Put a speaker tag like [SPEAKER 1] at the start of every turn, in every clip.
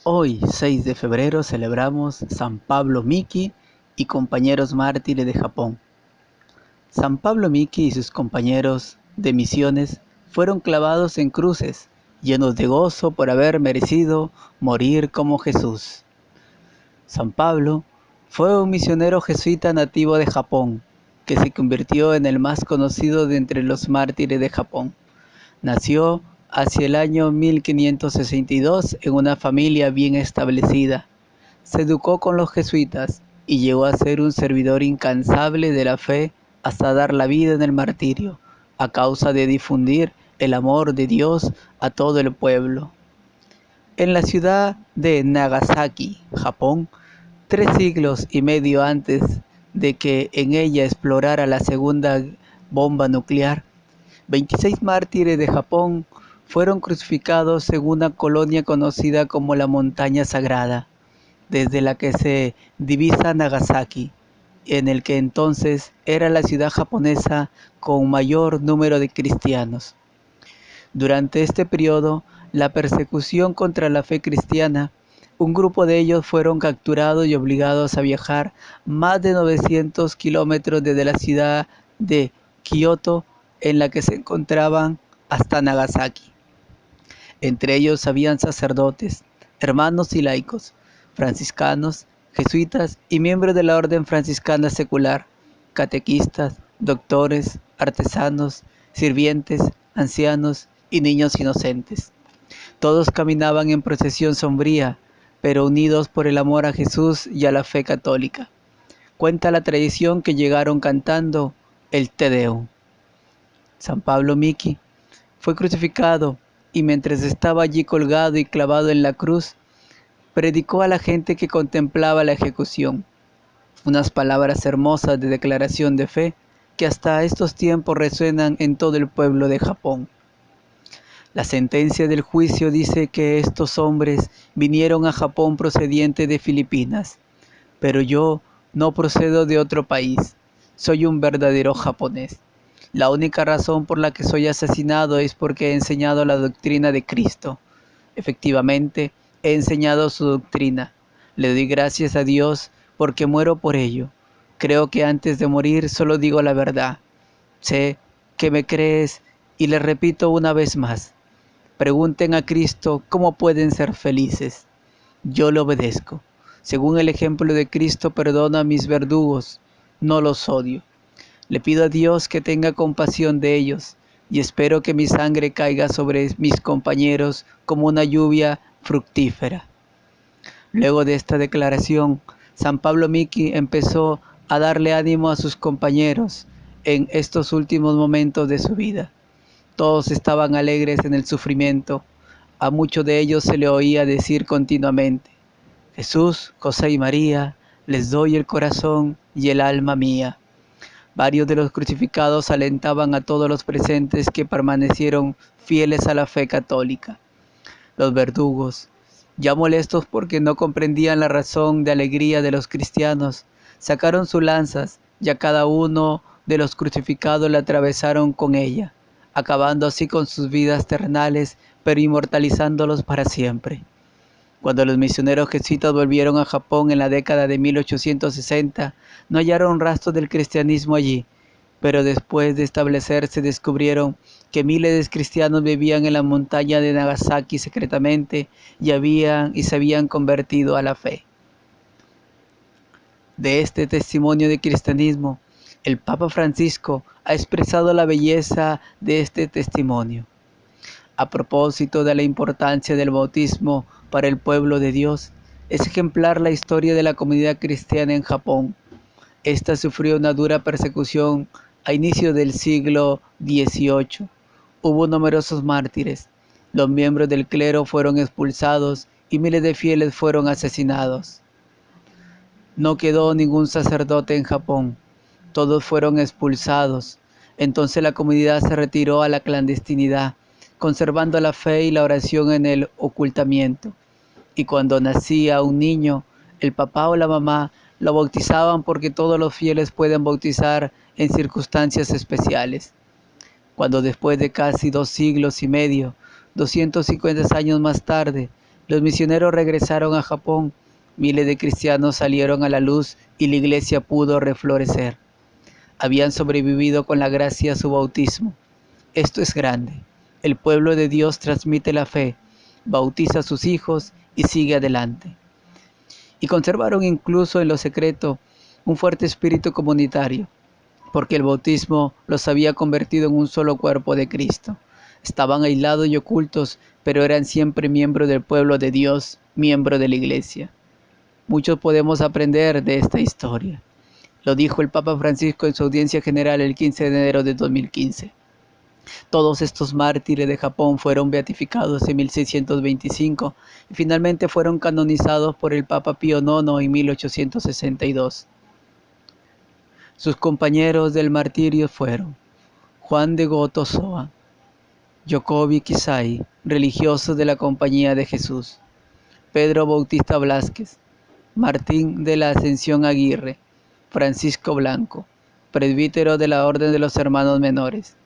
[SPEAKER 1] Hoy, 6 de febrero, celebramos San Pablo Miki y compañeros mártires de Japón. San Pablo Miki y sus compañeros de misiones fueron clavados en cruces, llenos de gozo por haber merecido morir como Jesús. San Pablo fue un misionero jesuita nativo de Japón, que se convirtió en el más conocido de entre los mártires de Japón. Nació hacia el año 1562 en una familia bien establecida. Se educó con los jesuitas y llegó a ser un servidor incansable de la fe hasta dar la vida en el martirio, a causa de difundir el amor de Dios a todo el pueblo. En la ciudad de Nagasaki, Japón, 3 siglos y medio antes de que en ella explorara la segunda bomba nuclear, 26 mártires de Japón fueron crucificados en una colonia conocida como la Montaña Sagrada, desde la que se divisa Nagasaki, en el que entonces era la ciudad japonesa con mayor número de cristianos. Durante este periodo, la persecución contra la fe cristiana, un grupo de ellos fueron capturados y obligados a viajar más de 900 kilómetros desde la ciudad de Kioto, en la que se encontraban, hasta Nagasaki. Entre ellos habían sacerdotes, hermanos y laicos, franciscanos, jesuitas y miembros de la orden franciscana secular, catequistas, doctores, artesanos, sirvientes, ancianos y niños inocentes. Todos caminaban en procesión sombría, pero unidos por el amor a Jesús y a la fe católica. Cuenta la tradición que llegaron cantando el Te Deum. San Pablo Miki fue crucificado y mientras estaba allí colgado y clavado en la cruz, predicó a la gente que contemplaba la ejecución unas palabras hermosas de declaración de fe que hasta estos tiempos resuenan en todo el pueblo de Japón. La sentencia del juicio dice que estos hombres vinieron a Japón procedientes de Filipinas, pero yo no procedo de otro país, soy un verdadero japonés. La única razón por la que soy asesinado es porque he enseñado la doctrina de Cristo. Efectivamente, he enseñado su doctrina. Le doy gracias a Dios porque muero por ello. Creo que antes de morir solo digo la verdad. Sé que me crees y le repito una vez más. Pregunten a Cristo cómo pueden ser felices. Yo le obedezco. Según el ejemplo de Cristo, perdono a mis verdugos, no los odio. Le pido a Dios que tenga compasión de ellos y espero que mi sangre caiga sobre mis compañeros como una lluvia fructífera. Luego de esta declaración, San Pablo Miki empezó a darle ánimo a sus compañeros en estos últimos momentos de su vida. Todos estaban alegres en el sufrimiento. A muchos de ellos se le oía decir continuamente: Jesús, José y María, les doy el corazón y el alma mía. Varios de los crucificados alentaban a todos los presentes que permanecieron fieles a la fe católica. Los verdugos, ya molestos porque no comprendían la razón de alegría de los cristianos, sacaron sus lanzas y a cada uno de los crucificados le atravesaron con ella, acabando así con sus vidas terrenales, pero inmortalizándolos para siempre. Cuando los misioneros jesuitas volvieron a Japón en la década de 1860, no hallaron rastros del cristianismo allí, pero después de establecerse descubrieron que miles de cristianos vivían en la montaña de Nagasaki secretamente y se habían convertido a la fe. De este testimonio de cristianismo, el Papa Francisco ha expresado la belleza de este testimonio. A propósito de la importancia del bautismo para el pueblo de Dios, es ejemplar la historia de la comunidad cristiana en Japón. Esta sufrió una dura persecución a inicios del siglo XVIII. Hubo numerosos mártires. Los miembros del clero fueron expulsados y miles de fieles fueron asesinados. No quedó ningún sacerdote en Japón. Todos fueron expulsados. Entonces la comunidad se retiró a la clandestinidad, conservando la fe y la oración en el ocultamiento. Y cuando nacía un niño, el papá o la mamá lo bautizaban porque todos los fieles pueden bautizar en circunstancias especiales. Cuando después de casi 2 siglos y medio, 250 años más tarde, Los misioneros regresaron a Japón, miles de cristianos salieron a la luz y la iglesia pudo reflorecer. Habían sobrevivido con la gracia a su bautismo. Esto es grande. El pueblo de Dios transmite la fe, bautiza a sus hijos y sigue adelante. Y conservaron incluso en lo secreto un fuerte espíritu comunitario, porque el bautismo los había convertido en un solo cuerpo de Cristo. Estaban aislados y ocultos, pero eran siempre miembros del pueblo de Dios, miembros de la iglesia. Muchos podemos aprender de esta historia. Lo dijo el Papa Francisco en su audiencia general el 15 de enero de 2015. Todos estos mártires de Japón fueron beatificados en 1625 y finalmente fueron canonizados por el Papa Pío IX en 1862. Sus compañeros del martirio fueron Juan de Goto Soa, Yokobi Kisai, religioso de la Compañía de Jesús, Pedro Bautista Blázquez, Martín de la Ascensión Aguirre, Francisco Blanco, presbítero de la Orden de los Hermanos Menores,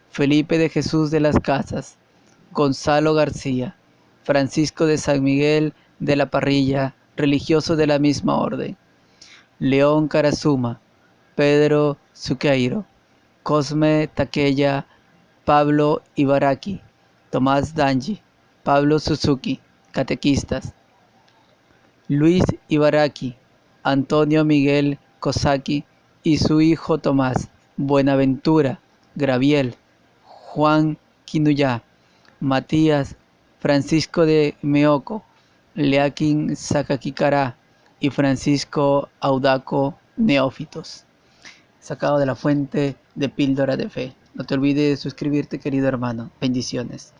[SPEAKER 1] Felipe de Jesús de las Casas, Gonzalo García, Francisco de San Miguel de la Parrilla, religioso de la misma orden, León Karazuma, Pedro Suqueiro, Cosme Takeya, Pablo Ibaraki, Tomás Danji, Pablo Suzuki, catequistas, Luis Ibaraki, Antonio Miguel Kosaki y su hijo Tomás, Buenaventura, Graviel, Juan Kinuya, Matías, Francisco de Meoco, Leakin Sakakikara y Francisco Audaco Neófitos. Sacado de la fuente de Píldora de Fe. No te olvides de suscribirte, querido hermano. Bendiciones.